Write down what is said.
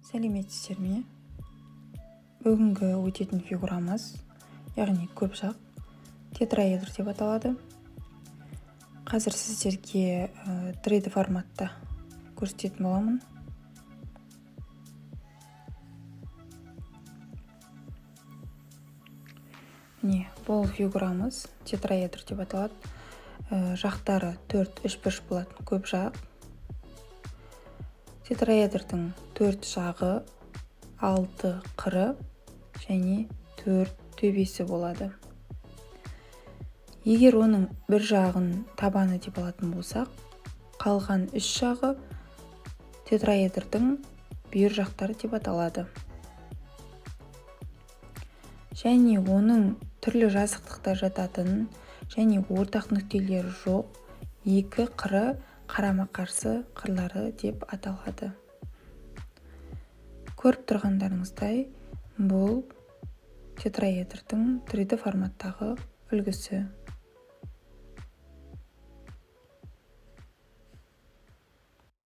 Сәлеметсіздер ме? Бүгінгі өтетін фигурамыз, яғни көпжақ, тетраэдр деп аталады. Қазір сіздерге 3D форматта көрсететін боламын. Бұл фигурамыз тетраэдр деп аталады. Жақтары 4 үшбұрыш болатын көпжақ. Тетраэдрдің 4 жағы, 6 қыры және 4 төбесі болады. Егер оның бір жағын табаны деп алатын болсақ, қалған 3 жағы тетраэдрдің бүйір жақтары деп аталады. Және оның түрлі жазықтықта жататын және ортақ нүктелері жоқ екі қыры қарама-қарсы қырлары деп аталады. Көріп тұрғандарыңыздай, бұл тетраэдрдің 3D форматтағы үлгісі.